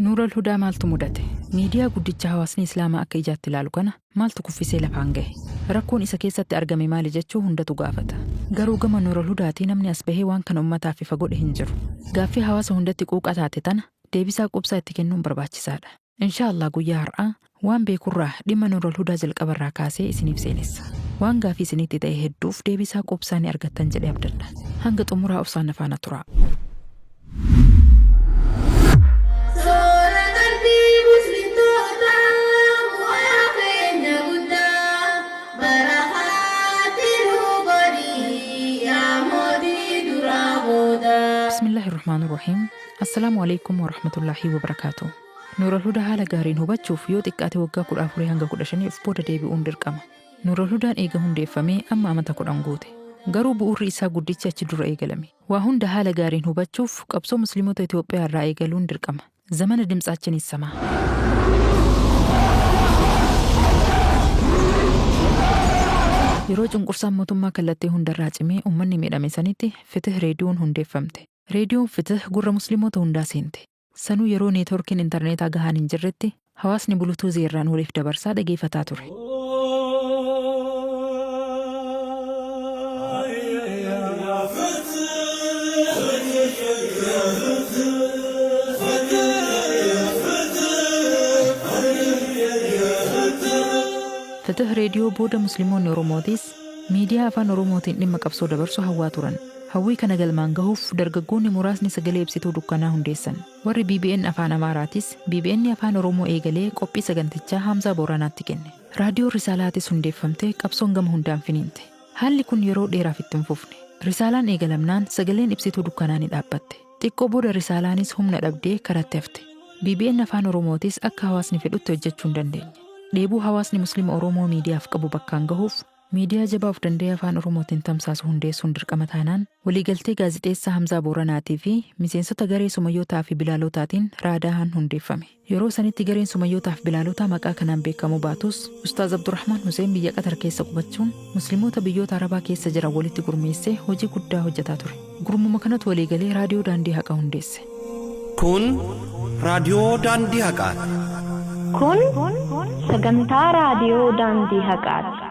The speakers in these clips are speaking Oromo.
Nuura Alhudaa maaltu mudate? Miidiyaa guddicha hawaasni Islaamaa akka ijaatti ilaalu kana maaltu kuffisee lafaan gahe? Rakkoon isa keessatti argame maali jechuu hundatu gaafata. Garuu gama Nuura Alhudaatii namni as bahee waan kana ummataaf ifa godhe hin jiru. Gaaffii hawaasa hundatti quuqa taate tana deebisaa qubsaa itti kennuun barbaachisaadha. Inshaallah guyyaa har'aa waan beekurraa dhimma Nuura Alhudaa jalqabarraa kaasee isiniif seenessa. Waan gaaffii isinitti ta'e hedduuf deebisaa qubsaa ni argattan jedhee abdalla. Hanga xumuraa obsaan nafaana turaa. بسم الله الرحمن الرحيم. السلام عليكم ورحمة الله وبركاته. نور الهدى حالا غارين هوباچوف yoo xiqqaate waggaa 14 hanga 15 of booda deebi'uun dirqama. Nuur Alhudaan eega hundeeffamee amma amata 10 goote. Garuu bu'uurri isaa guddichi achi dura eegalame. Waa hunda haala gaariin hubachuuf qabsoo musliimota Itoophiyaa irraa eegaluun dirqama. Zamana dimtsaachin isamaa. Yeroo cunqursaan mootummaa kallattii hundarraa cimee uummanni miidhame sanitti Fitih reediyoon hundeeffamte. Reediyoon Fitih gurra musliimota hundaa seente. Sanuu yeroo neetworkiin intarneetaa gahaan hin jirretti hawaasni bulutuuzii irraan waliif dabarsaa dhageeffataa ture. Fitih reediyoo booda musliimoonni Oromootis miidiyaa afaan Oromootiin dhimma qabsoo dabarsuu hawwaa turan. Hawwii kana galmaan gahuuf dargaggoonni muraasni sagalee ibsituu dukkanaa hundeessan. Warri BBN afaan Amaaraatis BBN afaan Oromoo eegalee qophii sagantichaa Hamzaa Booranaatti kenne. Raadiyoo Risaalaatis hundeeffamtee qabsoon gama hundaan finiinte. Haalli kun yeroo dheeraaf itti hin fufne. Risaalaan eegalamnaan sagaleen ibsituu dukkanaa ni dhaabbatte. Xiqqoo booda Risaalaanis humna dhabdee karatti hafte. BBN afaan Oromootis akka hawaasni fedhutti hojjechuu hin dandeenye. Dheebuu hawaasni musliima Oromoo miidiyaaf qabu bakkaan gahuuf miidiyaa jabaa of danda'ee afaan Oromootiin tamsaasu hundeessuun dirqama taanaan waliigaltee gaazixeessaa Hamzaa Booranaatii fi miseensota garee Sumayyootaa fi Bilaalotaatiin raadaahaan hundeeffame. Yeroo sanitti gareen Sumayyootaa fi Bilaalotaa maqaa kanaan beekamu baatus Ustaaz Abdurrahmaan Huseen biyya Qatar keessa qubachuun musliimoota biyyoota Arabaa keessa jiran walitti gurmeessee hojii guddaa hojjetaa ture. Gurmuma kanatu waliigalee raadiyoo daandii haqaa hundeesse. Kun raadiyoo daandii haqaati. Kun sagantaa raadiyoo daandii haqaati.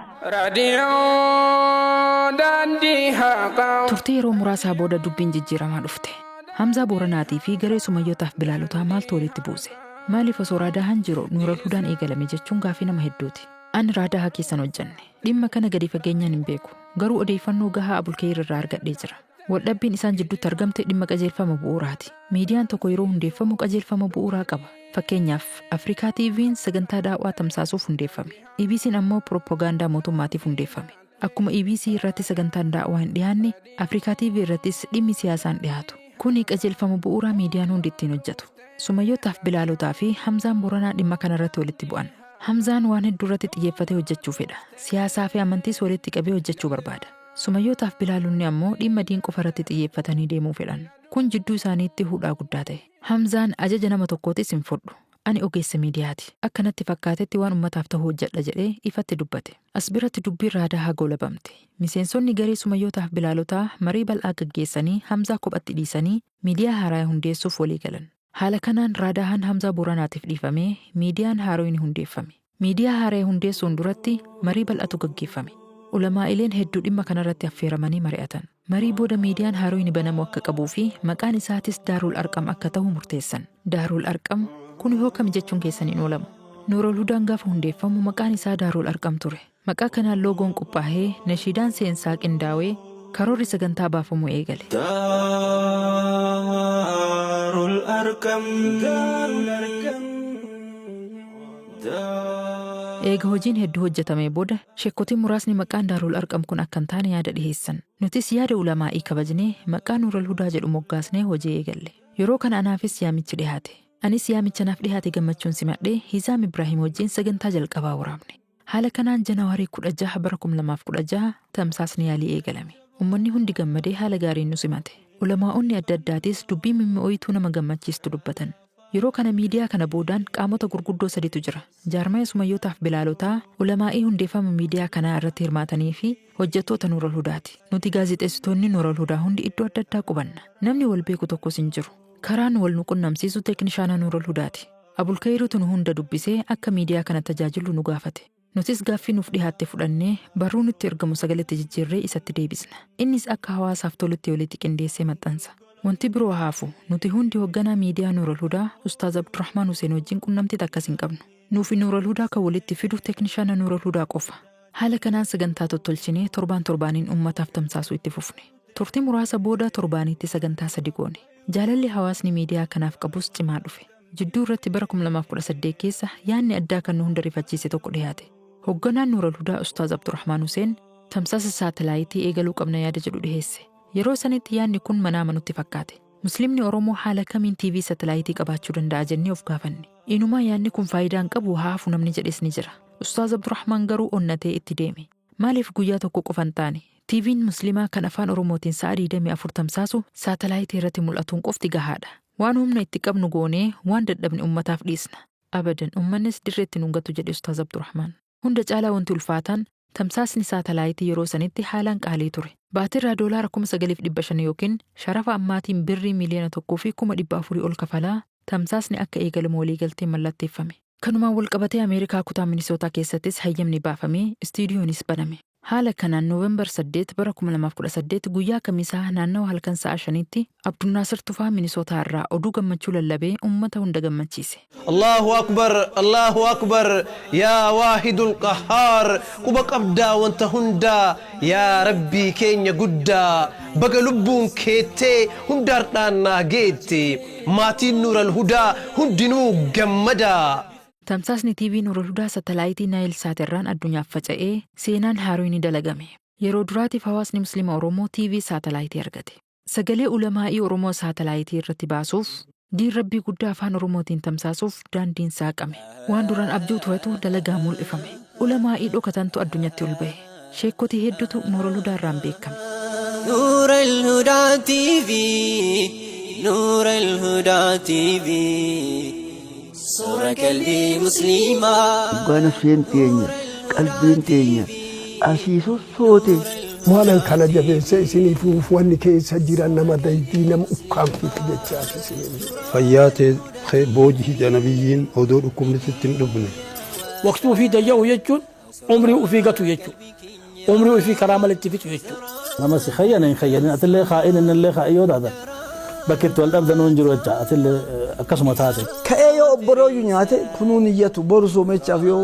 Raadiyoo daandii haqaa. Turtii yeroo muraasaa booda dubbiin jijjiiramaa dhufte. Hamzaa Booranaatii fi garee Sumayyootaaf Bilaalotaa maaltu walitti buuse? Maaliif osoo raadaahaan jiru Nuur Alhudaan eegalame jechuun gaaffii nama hedduuti. Ani raadaahaa keessan hojjenne. Dhimma kana gadi fageenyaan hin beeku. Garuu odeeffannoo gahaa Abulkeeyir irraa argadhee jira. Waldhabbiin isaan jidduutti argamte dhimma qajeelfama bu'uuraati. Miidiyaan tokko yeroo hundeeffamu qajeelfama bu'uuraa qaba. Fakkeenyaaf Afrikaa TV'n sagantaa daawwaa tamsaasuuf hundeeffame. EBC'n ammoo propagaandaa mootummaatiif hundeeffame. Akkuma EBC irratti sagantaan daawwaa hin dhiyaanne, Afrikaa TV irrattis dhimmi siyaasaan dhiyaatu. Kuni qajeelfama bu'uuraa miidiyaan hundi ittiin hojjetu. Sumayyootaaf Bilaalotaa fi Hamzaan Booranaa dhimma kanarratti walitti bu'an. Hamzaan waan hedduu irratti xiyyeeffatee hojjechuu fedha. Siyaasaa fi amantiis walitti qabee hojjechuu barbaada. Sumayyootaaf Bilaalonni ammoo dhimma diin qofa irratti xiyyeeffatanii deemuu fedhan. Kun jidduu isaaniitti hudhaa guddaa ta'e. Hamzaan ajaja nama tokkootis hin fudhu. Ani ogeessa miidiyaati. Akkanatti fakkaatetti waan ummataaf ta'u hojjedha jedhee ifatti dubbate. As biratti dubbiin raadaahaa goolabamte. Miseensonni garee Sumayyootaaf Bilaalotaa marii bal'aa gaggeessanii Hamzaa kophatti dhiisanii miidiyaa haaraa hundeessuuf walii galan. Haala kanaan raadaahaan Hamzaa Booranaatiif dhiifamee miidiyaan haaraan hundeeffame. Miidiyaa haaraa hundeessuun duratti marii bal'aatu gaggeeffame. Ulamaa'ileen hedduu dhimma kanarratti affeeramanii mari'atan. Marii booda miidiyaan haaraan banamu akka qabuu fi maqaan isaatis Daarul Arqam akka ta'u murteessan. Daarul Arqam kun yoo kam jechuun keessan hin oolamu. Nuur Alhudaan gaafa hundeeffamu maqaan isaa Daarul Arqam ture. Maqaa kanaan loogoon qophaa'ee nashiidaan seensaa qindaawee karoorri sagantaa baafamuu eegale. Daarul Arqam. Eega hojiin hedduu hojjetamee booda shekkotiin muraasni maqaan Daarul Arqam kun akka hin taane yaada dhiheessan. Nutis yaada ulamaa'ii kabajnee maqaa Nuur Alhudaa jedhu moggaasnee hojii eegalle. Yeroo kana anaafis yaamichi dhihaate. Anis yaamicha naaf dhihaate gammachuun simadhee Hizaam Ibraahim wajjin sagantaa jalqabaa waraabne. Haala kanaan Janaawarii 16 bara 2016 tamsaasni yaalii eegalame. Uummanni hundi gammadee haala gaariin nu simate. Ulamaa'onni adda addaatis dubbii mimmi'ooyituu nama gammachiistu dubbatan. Yeroo kana miidiyaa kana boodaan qaamota gurguddoo sadiitu jira. Jaarmaya Sumayyootaaf Bilaalotaa, ulamaa'ii hundeeffama miidiyaa kanaa irratti hirmaatanii fi hojjettoota Nuur Alhudaati. Nuti gaazixeessitoonni Nuur Alhudaa hundi iddoo adda addaa qubanna. Namni wal beeku tokkos hin jiru. Karaan wal nu qunnamsiisu teeknishaana Nuurul Hudaati. Abulkayruutu nu hunda dubbisee akka miidiyaa kana tajaajilu nu gaafate. Nutis gaaffii nuuf dhihaatte fudhannee barruu nutti ergamu sagaletti jijjiirree isatti deebisna. Innis akka hawaasaaf tolutti walitti qindeessee maxxansa. Wanti biroo haafu nuti hundi hoogganaa miidiyaa Nuurul Hudaa Ustaaz Abdurrahmaan Huseen wajjin qunnamtii takkas hin qabnu. Nuufi Nuurul Hudaa kan walitti fidu teeknishaana Nuurul Hudaa qofa. Haala kanaan sagantaa tottolchinee torbaaniin ummataaf tamsaasuu itti fufne. Turtii muraasa booda torbaanitti sagantaa 3 goone. Jaalalli hawaasni miidiyaa kanaaf qabus cimaa dhufe. Jidduu irratti bara 2018 keessa yaadni addaa kan nu hunda rifachiise tokko dhiyaate. Hoogganaan Nuurul Hudaa Ustaaz Abdurrahmaan Huseen tamsaasa saatalaayitii eegaluu qabna yaada jedhu dhiheesse. Yeroo sanitti yaadni kun manaama nutti fakkaate. Muslimni Oromoo haala kamiin TV saatalaayitii qabaachuu danda'a jennee of gaafanne. Inumaa yaadni kun faayidaan qabu haafu namni jedhes ni jira. Ustaaz Abdurrahmaan garuu onnatee itti deeme. Maaliif guyyaa tokko qofan taane? TV'n Muslimaa kan afaan Oromootiin sa'a 24 tamsaasu saatalaayitii irratti mul'atuun qofti gahaadha. Waan humna itti qabnu goonee waan dadhabne ummataaf dhiisna. Abadan ummannis dirreetti nungatu jedhe Ustaaz Abdurrahmaan. Hunda caalaa wanti ulfaataan tamsaasni saatalaayitii yeroo sanitti haalaan qaalii ture. Baatirraa doolaara 9,500 yookiin sharafa ammaatiin birrii miliyoona 1,400 ol kafalaa tamsaasni akka eegalamu waliigalteen mallatteeffame. Kanumaan walqabatee Ameerikaa kutaa Minisootaa keessattis hayyamni baafamee istiidiyoonis baname. Haala kanaan Noovembar 8 bara 2018 guyyaa kamisaa naannawa halkan sa'a 5tti Abdunnaasir Tufaa Minisootaa irraa oduu gammachuu lallabee ummata hunda gammachiise. Allahu akbar yaa waahidul qahhaar quba qabdaa wanta hundaa yaa rabbii keenya guddaa baga lubbuun keettee hundaardhaan naa geette maatiin Nuurul Hudaa hundinuu gammadaa. Tamsaasni TV Nuurul Hudaa saatalaayitii Naayil Saatirraan addunyaaf faca'ee seenaan haaraa ni dalagame. Yeroo duraatiif hawaasni Musliima Oromoo TV saatalaayitii argate. Sagalee ulamaa'ii Oromoo saatalaayitii irratti baasuuf diin rabbii guddaa afaan Oromootiin tamsaasuuf daandiin saaqame. Waan duraan abjuu turatu dalagaa mul'ifame. Ulamaa'ii dhokatantu addunyatti ol ba'e. Sheekotii hedduutu Nuurul Hudaa irraan beekame. Nuurul Hudaa TV, Nuurul Hudaa TV. Suura qalbii musliimaa. Gaana isheen teenya qalbiin teenya asiisu soote. Maalan kana jabeessa isiniif wanni keessa jiran nama daydii nama ukkaamfiif jechaati isiniif. Fayyaa ta'e boojii janabiyyiin odoo dhukkubni sitti hin dhufne. Waqtii ofii dayya'u jechuun umrii ofii gatu jechuudha. Umrii ofii karaa malatti fixu jechuudha. Nama si khayyana hin khayyanin atillee kaa'in innillee kaayyoo dhaatan. Bakki itti wal dhabdan hin jiru jecha atillee akkasuma taate. Ka'ee yoo obborooyyuu nyaate kunuun iyyatu boru soomechaaf yoo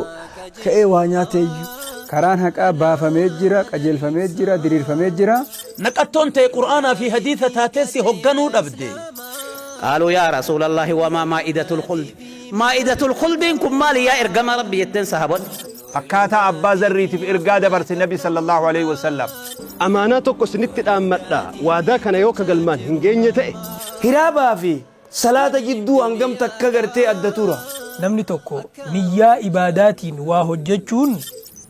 ka'ee waa nyaate iyyuu. Karaan haqaa baafamee jira, qajeelfamee jira, diriirfamee jira. Naqattoon ta'e Qur'aanaa fi hadiisa taateessi hogganuu dhabde. قالوا يا رسول الله وما مائدة الخلد مائدة الخلد كم مالي يا إرقام ربي يتن صحابات أكاتا أبا زريت في إرقاد برس النبي صلى الله عليه وسلم أماناتك سنت الأمتا وذاك نيوك قلمان هنجين يتئ Hiraabaa fi salaata jidduu hangam takka gartee addatura. Namni tokko niyyaa ibaadaatiin waa hojjechuun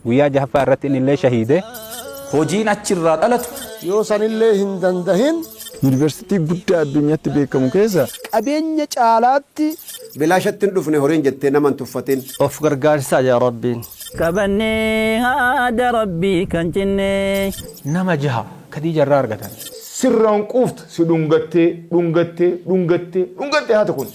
guyyaa jahaffaa irratti inni illee shahiide hojiin achirraa dhalatu yoo sanillee hin dandahin Yuunivarsiitii guddaa addunyaatti beekamu keessa qabeenya caalaatti bilaashatti hin dhufne horiin jettee naman tuffatin. Of gargaarsaa yaa Rabbiin. Qabannee haada rabbii kan jennee. nama jaha Khadiija irraa argatan. sirraan quuftu si dhungattee haata kun.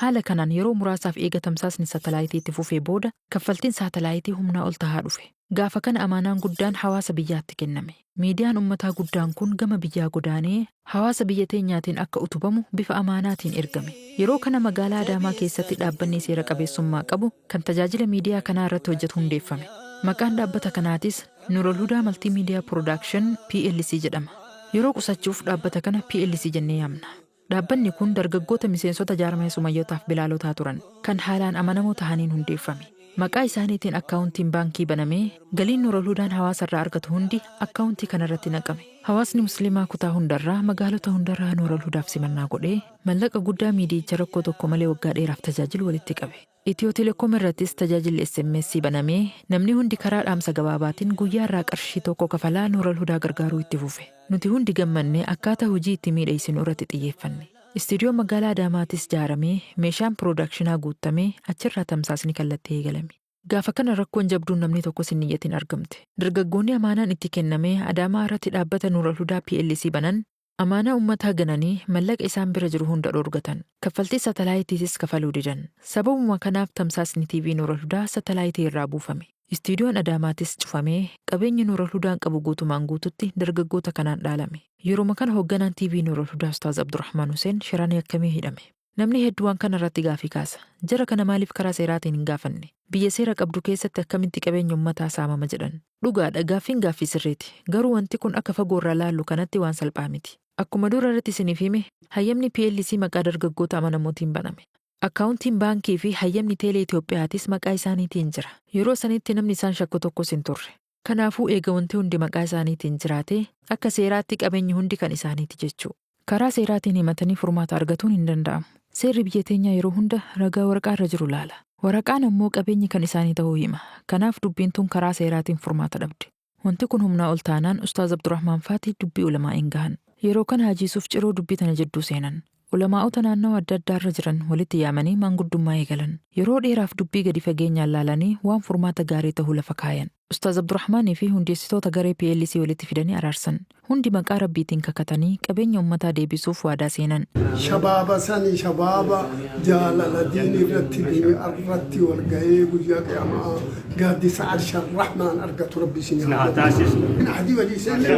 Haala kanaan yeroo muraasaaf eega tamsaasni saatalaayitii itti fufee booda kaffaltiin saatalaayitii humnaa ol tahaa dhufe. Gaafa kana amaanaan guddaan hawaasa biyyaatti kenname. Miidiyaan ummataa guddaan kun gama biyyaa godaanee hawaasa biyya teenyaatiin akka utubamu bifa amaanaatiin ergame. Yeroo kana magaalaa Adaamaa keessatti dhaabbanni seera qabeessummaa qabu kan tajaajila miidiyaa kanaa irratti hojjetu hundeeffame. Maqaan dhaabbata kanaatis Nuurul Hudaa Multimedia Production PLC jedhama. Yeroo qusachuuf dhaabbata kana PLC jennee yaamna. Dhaabbanni kun dargaggoota miseensota jaarmaya sumayyotaaf bilaalotaa turan kan haalaan amanamoo tahaniin hundeeffame. Maqaa isaaniitiin akkaawuntiin baankii banamee galiin Nuurul Hudaan hawaasa irraa argatu hundi akkaawuntii kanarratti naqame. Hawaasni musliimaa kutaa hundarraa magaalota hundarraa Nuurul Hudaaf simannaa godhee mallaqa guddaa miidiyicha rakkoo tokko malee waggaa dheeraaf tajaajilu walitti qabe. Itiyoo Telekoom irrattis tajaajilli SMS banamee namni hundi karaa dhaamsa gabaabaatiin guyyaa irraa qarshii tokko kafalaa Nuurul Hudaa gargaaruu itti fufe. Nuti hundi gammannee akkaataa hojii itti miidheessinu irratti xiyyeeffanne. Istiidiyoo magaalaa Adaamaatis jaaramee meeshaan piroodakshinaa guutamee achirraa tamsaasni kallattii eegalame. Gaafa kana rakkoon jabduun namni tokko siniyyatiin argamte. Dargaggoonni amaanaan itti kennamee Adaamaa irratti dhaabbata Nuurul Hudaa PLC banan Amaana uummataa gananii mallaqa isaan bira jiru hunda dhoorgatan. Kaffaltii satalaayitiitis kafaluu didan. Sababuma kanaaf tamsaasni TV Nuura Hudaa satalaayitii irraa buufame. Istiidiyoon Adaamaatis cufamee qabeenyi Nuura Hudaan qabu guutumaan guututti dargaggoota kanaan dhaalame. Yeroo kana hoogganaan TV Nuura Hudaa Ustaaz Abdurrahmaan Huseen shiraan yakkamee hidhame. Namni hedduun kana irratti gaafii kaasa. Jara kana maaliif karaa seeraatiin hin gaafanne? Biyya seera qabdu keessatti akkamitti qabeenya uummataa saamama jedhan. Dhugaadha, gaaffiin gaaffii sirriiti. Garuu wanti kun akka fagoorraa laallu kanatti waan salphaa miti. Akkuma dura irratti isiniif hime, hayyamni PLC maqaa dargaggoota amanamootiin baname. Akkaawuntiin baankii fi hayyamni teelee Itoophiyaatis maqaa isaaniitiin jira. Yeroo sanitti namni isaan shakku tokkos hin turre. Kanaafuu eega wanti hundi maqaa isaaniitiin jiraate akka seeraatti qabeenyi hundi kan isaaniiti jechuu. Karaa seeraatiin himatanii furmaata argatuun hin danda'amu. Seerri biyya teenyaa yeroo hunda ragaa waraqaa irra jiru laala. Waraqaan ammoo qabeenyi kan isaanii ta'uu hima. Kanaaf dubbiin tun karaa seeraatiin furmaata dhabde. Wanti kun humnaa ol taanaan Ustaaz Abdurrahmaan Faatii dubbii ulamaa hin gahan. Yeroo kana hajiisuuf ciroo dubbii tana jedduu seenan. Ulamaa'ota naannoo adda addaa irra jiran walitti yaamanii maanguddummaa eegalan. Yeroo dheeraaf dubbii gadi fageenyaan laalanii waan furmaata gaarii ta'uu lafa kaayan. Ustaaz Abdurrahmaanii fi hundeessitoota garee PLC walitti fidanii araarsan. Hundi maqaa rabbiitiin kakatanii qabeenya uummataa deebisuuf waadaa seenan. Shabaaba sani shabaaba jaalala diin irratti wal gahee guyyaa qiyaamaa gaaddisa arsha rahmaan argatu rabbi isin haa taasisu. Min ahadii walii seenee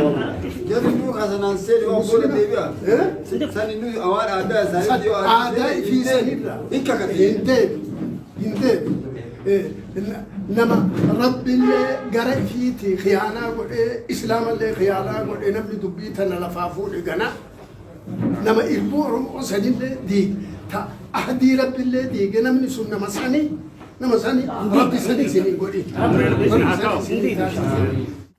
jarri nuu hasanaan seenee waan booda deebi'a. Sani nuu awaan aadaa isaanii aadaa fi sanirra hin kakate hin deebi. nama rabbillee gara ifiiti khiyaanaa godhee islaamallee khiyaanaa godhee namni dubbii tana lafaa fuudhe gana nama ilmoo oromoo sanillee diige ta ahdii rabbillee diige namni sun nama sani rabbi sani isinii godhi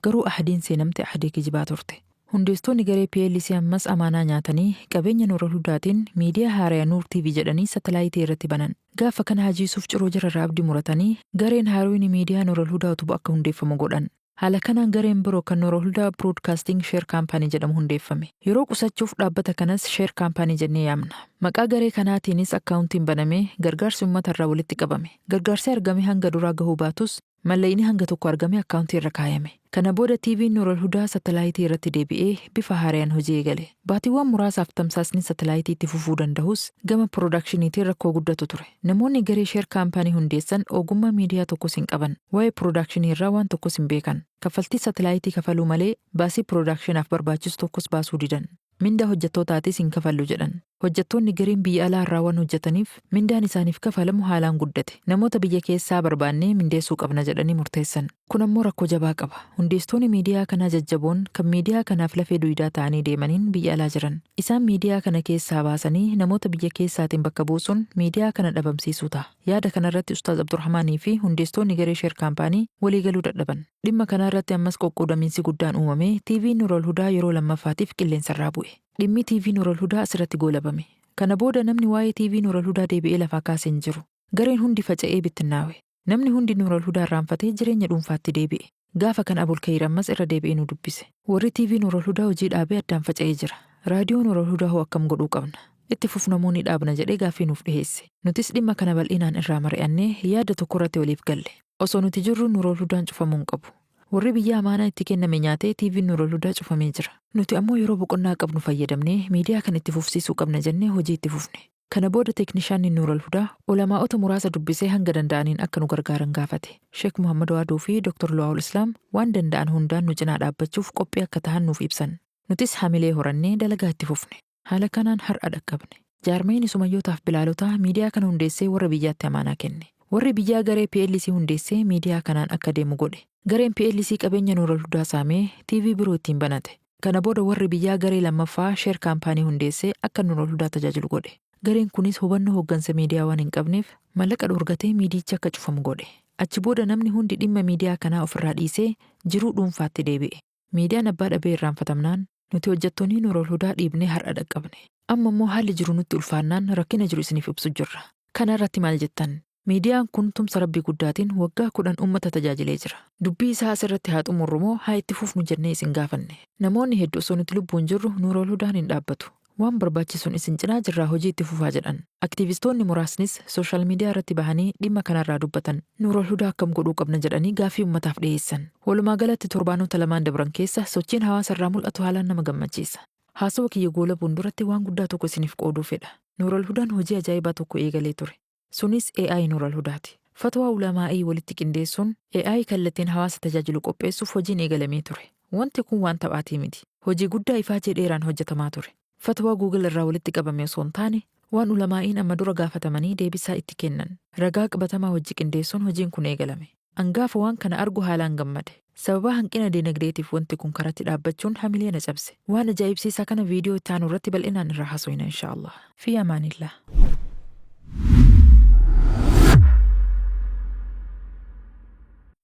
garuu ahdiin seenamte ahdii kijibaa turte. Hundeessitoonni garee PLC ammas amaanaa nyaatanii qabeenya Nuura Hudaatiin miidiyaa Haariyaa Nuur TV jedhanii satalaayitii irratti banan. Gaafa kana hajiisuuf ciroo jirarraa abdii muratanii gareen Haaroon miidiyaa Nuura Hudaa utubu akka hundeeffamu godhan. Haala kanaan gareen biroo kan Nuura Hudaa Broadcasting Share Company jedhamu hundeeffame. Yeroo qusachuuf dhaabbata kanas Share Company jennee yaamna. Maqaa garee kanaatiinis akkaawuntiin banamee gargaarsi uummatarraa walitti qabame. Gargaarsi argame hanga duraa gahuu baatus mallayni hanga tokko argame akkaawuntii irra kaayame. Kana booda TV Nuura Hudaa satalaayitii irratti deebi'ee bifa haarayaan hojii eegale. Baatiiwwan muraasaaf tamsaasni satalaayitii itti fufuu danda'us gama piroodaakshiniitiin rakkoo guddatu ture. Namoonni garee Share Company hundeessan ogummaa miidiyaa tokkos hin qaban. Waa'ee piroodakshinii irraa waan tokkos hin beekan. Kaffaltii satalaayitii kafaluu malee baasii piroodaakshinaaf barbaachisu tokkos baasuu didan. Mindaa hojjettootaatis hin kafallu jedhan. Hojjettoonni gariin biyya alaa irraa waan hojjetaniif mindaan isaaniif kafalamu haalaan guddate. Namoota biyya keessaa barbaannee mindeessuu qabna jedhanii murteessan. Kun ammoo rakkoo jabaa qaba. Hundeessitoonni miidiyaa kanaa jajjaboon kan miidiyaa kanaaf lafee duwidaa ta'anii deemaniin biyya alaa jiran. Isaan miidiyaa kana keessaa baasanii namoota biyya keessaatiin bakka buusuun miidiyaa kana dhabamsiisuu ta'a. Yaada kanarratti Ustaaz Abdurrahmaanii fi hundeessitoonni garee Share Company waliigaluu dadhaban. Dhimma kanarratti ammas qoqqoodamiinsi guddaan uumamee TV Nuura Hudaa yeroo lammaffaatiif qilleensarraa bu'e. Dhimmi TV Nuura Hudaa asirratti goolabame. Kana booda namni waa'ee TV Nuura Hudaa deebi'ee lafaa kaasee hin jiru. Gareen hundi faca'ee bittinnaawe. Namni hundi Nuura Hudaa irraanfatee jireenya dhuunfaatti deebi'e. Gaafa kan Abulkayir ammas irra deebi'ee nu dubbise. Warri TV Nuura Hudaa hojii dhaabee addaan faca'ee jira. Raadiyoo Nuura Hudaa hoo akkam godhuu qabna? Itti fufnamuun dhaabna jedhee gaaffii nuuf dhiheesse. Nutis dhimma kana bal'inaan irraa mari'annee yaada tokko irratti waliif galle. Osoo nuti jirru Nuura Hudaan cufamuu hin qabu. Warri biyya amaanaa itti kenname nyaatee TV Nuura Hudaa cufamee jira. Nuti ammoo yeroo boqonnaa qabnu fayyadamnee miidiyaa kan itti fufsiisuu qabna jennee hojii itti fufne. Kana booda teeknishaanni Nuura Hudaa ulamaa'ota muraasa dubbisee hanga danda'aniin akka nu gargaaran gaafate. Sheek Muhammad Waaduu fi Dr. Luwaawul Islaam waan danda'an hundaan nu cinaa dhaabbachuuf qophii akka tahan nuuf ibsan. Nutis hamilee horannee dalagaa itti fufne. Haala kanaan har'a dhaqqabne. Jaarmeen Sumayyootaaf Bilaalotaa miidiyaa kana hundeessee warra biyyaatti amaanaa kenne. Warri biyyaa garee PLC hundeessee miidiyaa kanaan akka deemu godhe. Gareen PLC qabeenya Nuura Hudaa saamee TV biroo ittiin banate. Kana booda warri biyyaa garee lammaffaa Share Company hundeessee akka Nuura Hudaa tajaajilu godhe. Gareen kunis hubannoo hooggansa miidiyaa waan hin qabneef mallaqa dhorgatee miidiyicha akka cufamu godhe. Achi booda namni hundi dhimma miidiyaa kanaa ofirraa dhiisee jiruu dhuunfaatti deebi'e. Miidiyaan abbaa dhabee irraanfatamnaan nuti hojjettoonni Nuura Hudaa dhiibnee har'a dhaqqabne. Amma immoo haalli jiru nutti ulfaannaan rakkina jiru isiniif ibsu jirra. Kana irratti maal jettan? Miidiyaan kun tumsa rabbii guddaatiin waggaa 10 uummata tajaajilee jira. Dubbii isaa asirratti haa xumurru moo haa itti fufnu jennee isin gaafanne. Namoonni hedduu osoo nuti lubbuun jirru Nuura Hudaan hin dhaabbatu. Waan barbaachisuun isin cinaa jirraa hojii itti fufaa jedhan. Aktiivistoonni muraasnis sooshaal miidiyaa irratti bahanii dhimma kanarraa dubbatan. Nuura Hudaa akkam godhuu qabna jedhanii gaaffii uummataaf dhiyeessan. Walumaa galatti torbaanota lamaan dabran keessa sochiin hawaasa irraa mul'atu haalaan nama gammachiisa. Haasawa kiyya goola bunduratti waan guddaa tokko isiniif qooduu fedha. Nuural Hudaan hojii ajaa'ibaa tokko eegalee ture. Sunis AI Nuural Hudaati. Fatwaa ulamaa'ii walitti qindeessuun AI kallattiin hawaasa tajaajilu qopheessuuf hojiin eegalamee ture. Wanti kun waan taphaatii miti. Hojii guddaa ifaajee dheeraan hojjetamaa ture. Fatwaa Google irraa walitti qabame osoo hin taane waan ulamaa'iin amma dura gaafatamanii deebisaa itti kennan. Ragaa qabatamaa hojii qindeessuun hojiin kun eegalame. Angaafa waan kana argu haalaan gammade. Sababa hanqina dinagdeetiif wanti kun karatti dhaabbachuun hamilee na cabse. Waan ajaa'ibsiisaa kana viidiyoo itti aanu irratti bal'inaan irraa haasofna inshaallah. Fi amaanillah.